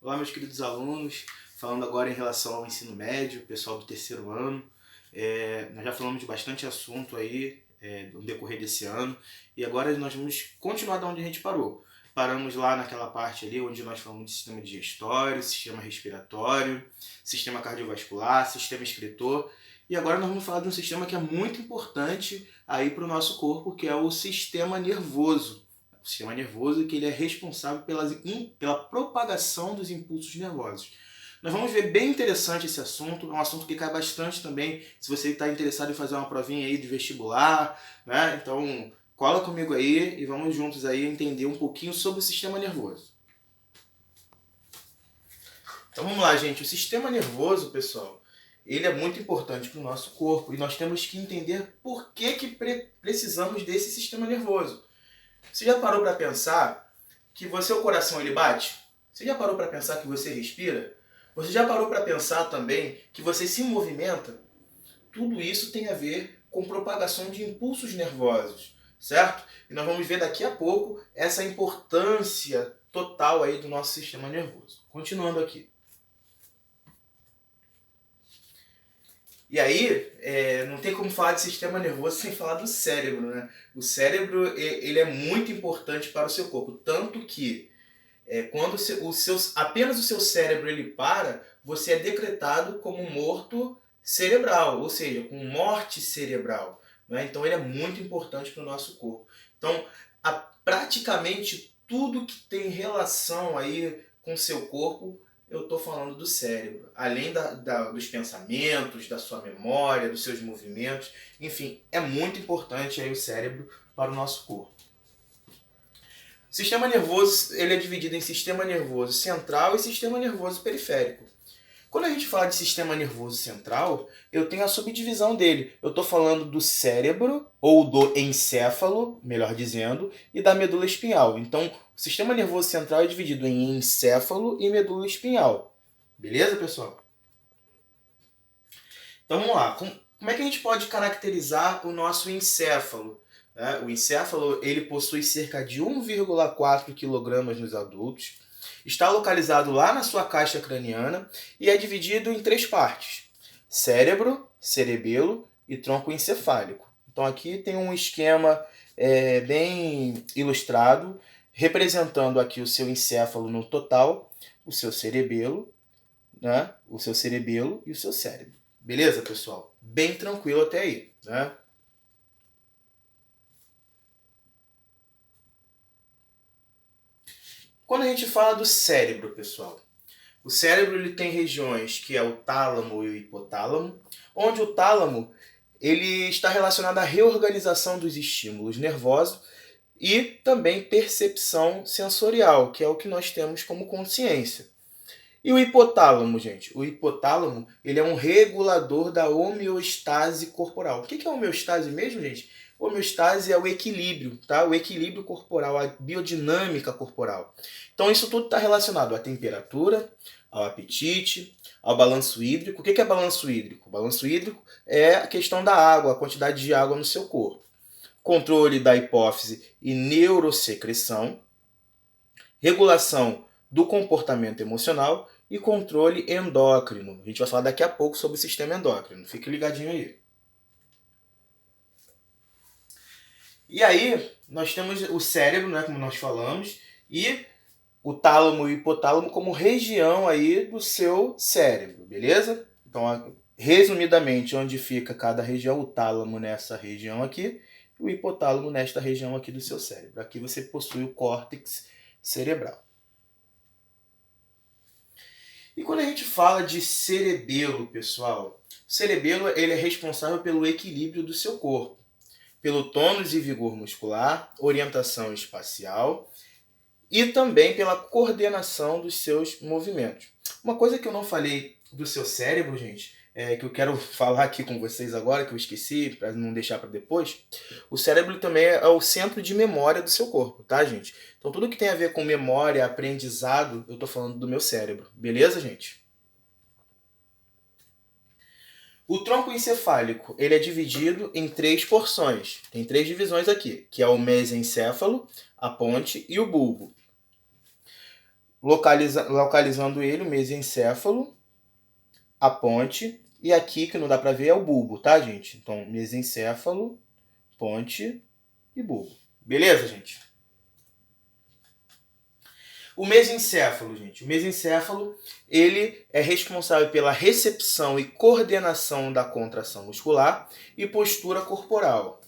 Olá, meus queridos alunos, falando agora em relação ao ensino médio, pessoal do terceiro ano. Nós já falamos de bastante assunto aí no decorrer desse ano e agora nós vamos continuar de onde a gente parou. Paramos lá naquela parte ali onde nós falamos de sistema digestório, sistema respiratório, sistema cardiovascular, sistema excretor e agora nós vamos falar de um sistema que é muito importante aí para o nosso corpo, que é o sistema nervoso. O sistema nervoso que ele é responsável pela propagação dos impulsos nervosos. Nós vamos ver bem interessante esse assunto, é um assunto que cai bastante também se você está interessado em fazer uma provinha aí de vestibular, né? Então cola comigo aí e vamos juntos aí entender um pouquinho sobre o sistema nervoso. Então vamos lá, gente. O sistema nervoso, pessoal, ele é muito importante para o nosso corpo e nós temos que entender por que precisamos desse sistema nervoso. Você já parou para pensar que seu coração ele bate? Você já parou para pensar que você respira? Você já parou para pensar também que você se movimenta? Tudo isso tem a ver com propagação de impulsos nervosos, certo? E nós vamos ver daqui a pouco essa importância total aí do nosso sistema nervoso. Continuando aqui. E aí, não tem como falar de sistema nervoso sem falar do cérebro, né? O cérebro, ele é muito importante para o seu corpo, tanto que quando apenas o seu cérebro ele para, você é decretado como morto cerebral, ou seja, com morte cerebral, né? Então ele é muito importante para o nosso corpo. Então, praticamente tudo que tem relação aí com o seu corpo, eu estou falando do cérebro. Além dos pensamentos, da sua memória, dos seus movimentos, enfim, é muito importante aí o cérebro para o nosso corpo. O sistema nervoso ele é dividido em sistema nervoso central e sistema nervoso periférico. Quando a gente fala de sistema nervoso central, eu tenho a subdivisão dele. Eu estou falando do cérebro, ou do encéfalo, melhor dizendo, e da medula espinhal. Então, o sistema nervoso central é dividido em encéfalo e medula espinhal. Beleza, pessoal? Então, vamos lá. Como é que a gente pode caracterizar o nosso encéfalo? O encéfalo ele possui cerca de 1,4 kg nos adultos, está localizado lá na sua caixa craniana e é dividido em 3 partes: cérebro, cerebelo e tronco encefálico. Então aqui tem um esquema bem ilustrado, representando aqui o seu encéfalo no total, o seu cerebelo, né? O seu cerebelo e o seu cérebro. Beleza, pessoal? Bem tranquilo até aí, né? Quando a gente fala do cérebro, pessoal, o cérebro ele tem regiões que é o tálamo e o hipotálamo, onde o tálamo ele está relacionado à reorganização dos estímulos nervosos e também percepção sensorial, que é o que nós temos como consciência. E o hipotálamo, gente? O hipotálamo ele é um regulador da homeostase corporal. O que é homeostase mesmo, gente? Homeostase é o equilíbrio, tá? O equilíbrio corporal, a biodinâmica corporal. Então isso tudo está relacionado à temperatura, ao apetite, ao balanço hídrico. O que é balanço hídrico? O balanço hídrico é a questão da água, a quantidade de água no seu corpo. Controle da hipófise e neurosecreção, regulação do comportamento emocional e controle endócrino. A gente vai falar daqui a pouco sobre o sistema endócrino. Fique ligadinho aí. E aí, nós temos o cérebro, né, como nós falamos, e o tálamo e o hipotálamo como região aí do seu cérebro, beleza? Então, resumidamente, onde fica cada região, o tálamo nessa região aqui, e o hipotálamo nesta região aqui do seu cérebro. Aqui você possui o córtex cerebral. E quando a gente fala de cerebelo, pessoal, o cerebelo ele é responsável pelo equilíbrio do seu corpo, pelo tônus e vigor muscular, orientação espacial e também pela coordenação dos seus movimentos. Uma coisa que eu não falei do seu cérebro, gente, que eu quero falar aqui com vocês agora, que eu esqueci, para não deixar para depois, o cérebro também é o centro de memória do seu corpo, tá, gente? Então tudo que tem a ver com memória, aprendizado, eu tô falando do meu cérebro, beleza, gente? O tronco encefálico ele é dividido em 3 porções. Tem 3 divisões aqui, que é o mesencéfalo, a ponte e o bulbo. localizando ele, o mesencéfalo, a ponte, e aqui que não dá para ver é o bulbo, tá, gente? Então, mesencéfalo, ponte e bulbo. Beleza, gente? O mesencéfalo, gente. O mesencéfalo, ele é responsável pela recepção e coordenação da contração muscular e postura corporal.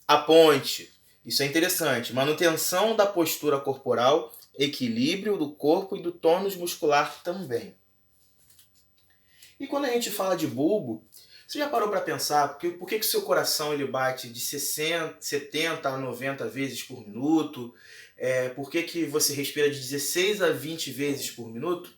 A ponte, isso é interessante, manutenção da postura corporal, equilíbrio do corpo e do tônus muscular também. E quando a gente fala de bulbo, você já parou para pensar por que o seu coração ele bate de 70 a 90 vezes por minuto? Por que você respira de 16 a 20 vezes por minuto?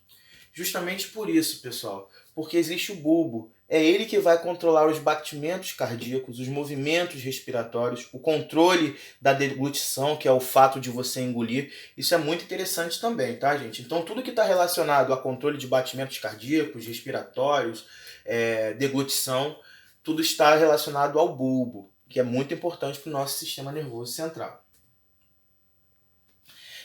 Justamente por isso, pessoal. Porque existe o bulbo. É ele que vai controlar os batimentos cardíacos, os movimentos respiratórios, o controle da deglutição, que é o fato de você engolir. Isso é muito interessante também, tá, gente? Então, tudo que está relacionado a controle de batimentos cardíacos, respiratórios, deglutição, tudo está relacionado ao bulbo, que é muito importante para o nosso sistema nervoso central.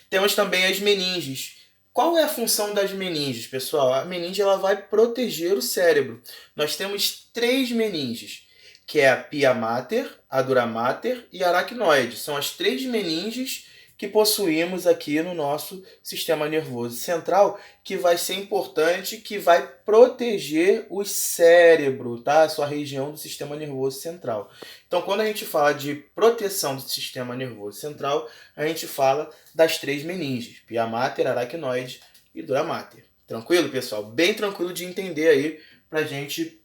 Temos também as meninges. Qual é a função das meninges, pessoal? A meninge ela vai proteger o cérebro. Nós temos 3 meninges, que é a pia mater, a dura mater e a aracnoide. São as 3 meninges que possuímos aqui no nosso sistema nervoso central, que vai ser importante, que vai proteger o cérebro, tá? A sua região do sistema nervoso central. Então, quando a gente fala de proteção do sistema nervoso central, a gente fala das 3 meninges, pia mater, aracnoide e dura mater. Tranquilo, pessoal? Bem tranquilo de entender aí pra gente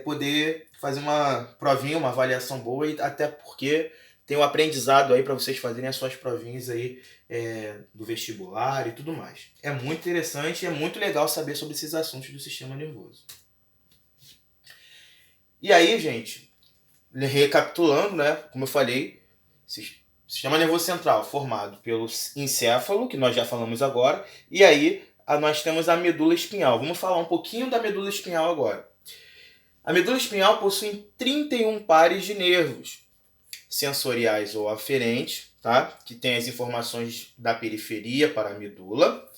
poder fazer uma provinha, uma avaliação boa, e até porque tem um aprendizado aí para vocês fazerem as suas provinhas aí do vestibular e tudo mais. É muito interessante e é muito legal saber sobre esses assuntos do sistema nervoso. E aí, gente, recapitulando, né, como eu falei, sistema nervoso central formado pelo encéfalo, que nós já falamos agora, e aí nós temos a medula espinhal. Vamos falar um pouquinho da medula espinhal agora. A medula espinhal possui 31 pares de nervos sensoriais ou aferentes, tá? Que tem as informações da periferia para a medula,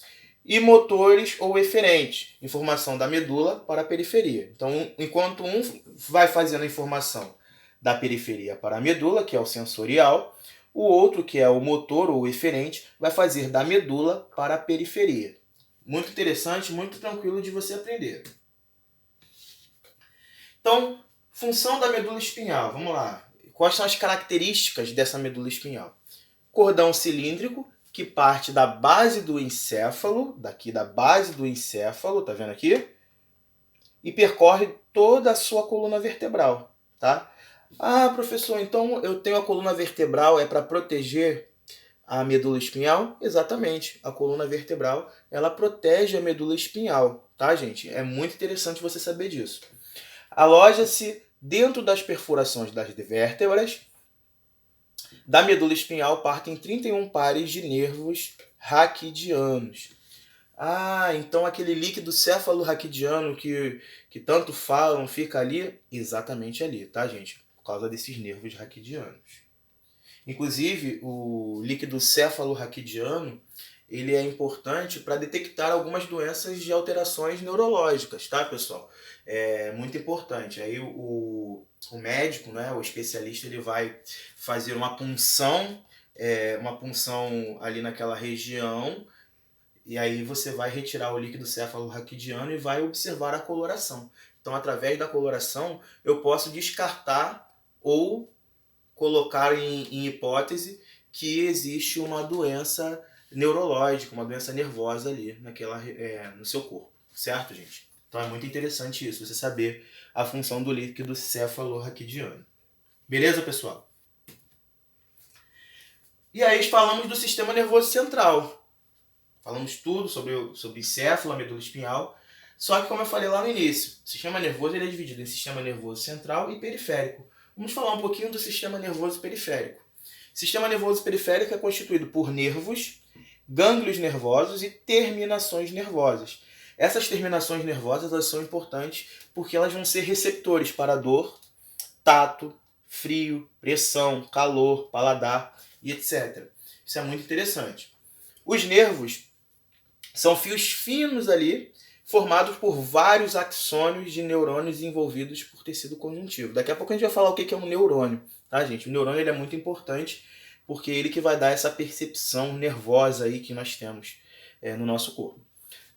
e motores ou eferentes, informação da medula para a periferia. Então, enquanto um vai fazendo a informação da periferia para a medula, que é o sensorial, o outro, que é o motor ou eferente, vai fazer da medula para a periferia. Muito interessante, muito tranquilo de você aprender. Então, função da medula espinhal, vamos lá. Quais são as características dessa medula espinhal? Cordão cilíndrico, que parte da base do encéfalo, daqui da base do encéfalo, tá vendo aqui? E percorre toda a sua coluna vertebral, tá? Ah, professor, então eu tenho a coluna vertebral para proteger a medula espinhal? Exatamente, a coluna vertebral, ela protege a medula espinhal, tá, gente? É muito interessante você saber disso. Aloja-se dentro das perfurações das vértebras. Da medula espinhal partem 31 pares de nervos raquidianos. Ah, então aquele líquido céfalo-raquidiano que tanto falam fica ali? Exatamente ali, tá, gente? Por causa desses nervos raquidianos. Inclusive, o líquido céfalo-raquidiano, ele é importante para detectar algumas doenças de alterações neurológicas, tá, pessoal? É muito importante. Aí o médico, né, o especialista, ele vai fazer uma punção ali naquela região, e aí você vai retirar o líquido céfalo-raquidiano e vai observar a coloração. Então, através da coloração, eu posso descartar ou colocar em hipótese que existe uma doença neurológica, uma doença nervosa ali no seu corpo, certo, gente? Então é muito interessante isso, você saber a função do líquido céfalo-raquidiano. Beleza, pessoal? E aí falamos do sistema nervoso central. Falamos tudo sobre encéfalo, a medula espinhal. Só que, como eu falei lá no início, o sistema nervoso ele é dividido em sistema nervoso central e periférico. Vamos falar um pouquinho do sistema nervoso periférico. O sistema nervoso periférico é constituído por nervos, gânglios nervosos e terminações nervosas. Essas terminações nervosas elas são importantes porque elas vão ser receptores para dor, tato, frio, pressão, calor, paladar e etc. Isso é muito interessante. Os nervos são fios finos ali, formados por vários axônios de neurônios envolvidos por tecido conjuntivo. Daqui a pouco a gente vai falar o que é um neurônio, tá, gente? O neurônio ele é muito importante porque é ele que vai dar essa percepção nervosa aí que nós temos no nosso corpo.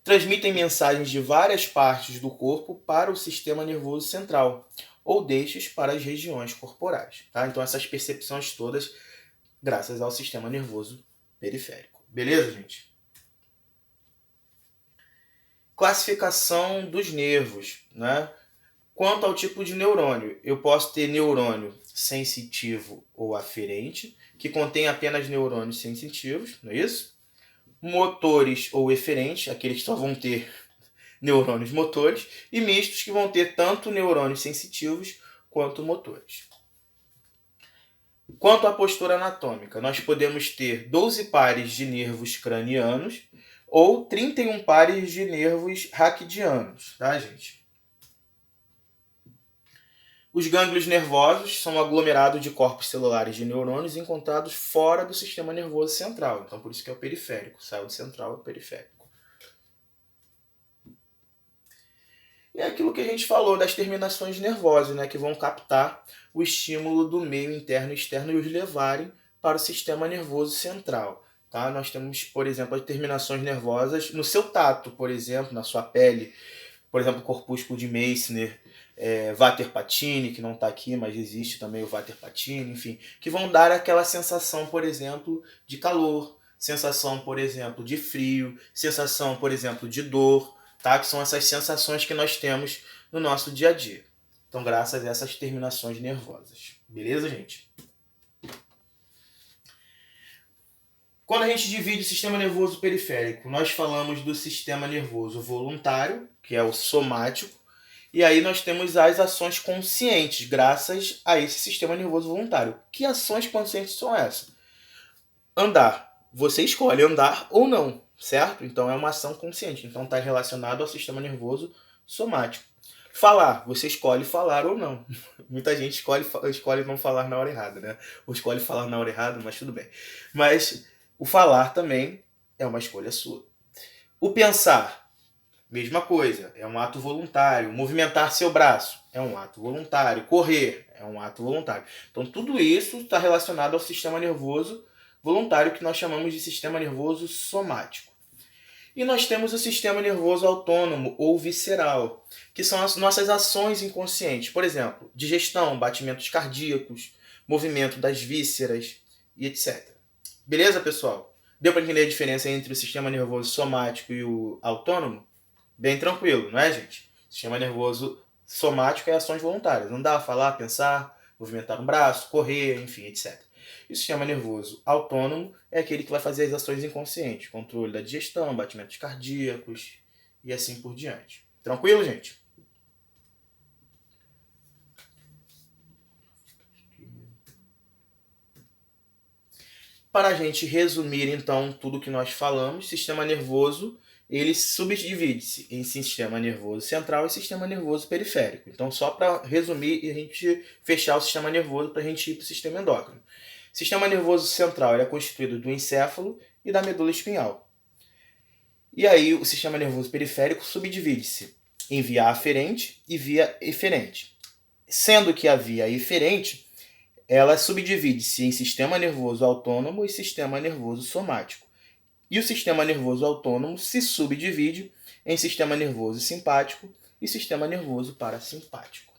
Transmitem mensagens de várias partes do corpo para o sistema nervoso central, ou deixos para as regiões corporais. Tá? Então essas percepções todas graças ao sistema nervoso periférico. Beleza, gente? Classificação dos nervos, né? Quanto ao tipo de neurônio, eu posso ter neurônio sensitivo ou aferente, que contém apenas neurônios sensitivos, não é isso? Motores ou eferentes, aqueles que só vão ter neurônios motores, e mistos, que vão ter tanto neurônios sensitivos quanto motores. Quanto à postura anatômica, nós podemos ter 12 pares de nervos cranianos ou 31 pares de nervos raquidianos, tá, gente? Os gânglios nervosos são um aglomerado de corpos celulares de neurônios encontrados fora do sistema nervoso central. Então, por isso que é o periférico. Saiu do central, é o periférico. E é aquilo que a gente falou das terminações nervosas, né, que vão captar o estímulo do meio interno e externo e os levarem para o sistema nervoso central. Tá? Nós temos, por exemplo, as terminações nervosas no seu tato, por exemplo, na sua pele. Por exemplo, o corpúsculo de Meissner, Vater Patini, que não está aqui, mas existe também o Vater Patini, enfim, que vão dar aquela sensação, por exemplo, de calor, sensação, por exemplo, de frio, sensação, por exemplo, de dor, tá? Que são essas sensações que nós temos no nosso dia a dia. Então, graças a essas terminações nervosas. Beleza, gente? Quando a gente divide o sistema nervoso periférico, nós falamos do sistema nervoso voluntário, que é o somático, e aí nós temos as ações conscientes, graças a esse sistema nervoso voluntário. Que ações conscientes são essas? Andar. Você escolhe andar ou não, certo? Então é uma ação consciente. Então está relacionado ao sistema nervoso somático. Falar. Você escolhe falar ou não. Muita gente escolhe não falar na hora errada, né? Ou escolhe falar na hora errada, mas tudo bem. Mas o falar também é uma escolha sua. O pensar, mesma coisa, é um ato voluntário. Movimentar seu braço é um ato voluntário. Correr é um ato voluntário. Então tudo isso está relacionado ao sistema nervoso voluntário, que nós chamamos de sistema nervoso somático. E nós temos o sistema nervoso autônomo ou visceral, que são as nossas ações inconscientes. Por exemplo, digestão, batimentos cardíacos, movimento das vísceras e etc. Beleza, pessoal? Deu para entender a diferença entre o sistema nervoso somático e o autônomo? Bem tranquilo, não é, gente? O sistema nervoso somático é ações voluntárias. Andar, falar, pensar, movimentar um braço, correr, enfim, etc. E o sistema nervoso autônomo é aquele que vai fazer as ações inconscientes. Controle da digestão, batimentos cardíacos e assim por diante. Tranquilo, gente? Para a gente resumir, então, tudo que nós falamos, sistema nervoso, ele subdivide-se em sistema nervoso central e sistema nervoso periférico. Então, só para resumir e a gente fechar o sistema nervoso para a gente ir para o sistema endócrino. O sistema nervoso central é constituído do encéfalo e da medula espinhal. E aí, o sistema nervoso periférico subdivide-se em via aferente e via eferente. Sendo que a via eferente ela subdivide-se em sistema nervoso autônomo e sistema nervoso somático. E o sistema nervoso autônomo se subdivide em sistema nervoso simpático e sistema nervoso parasimpático.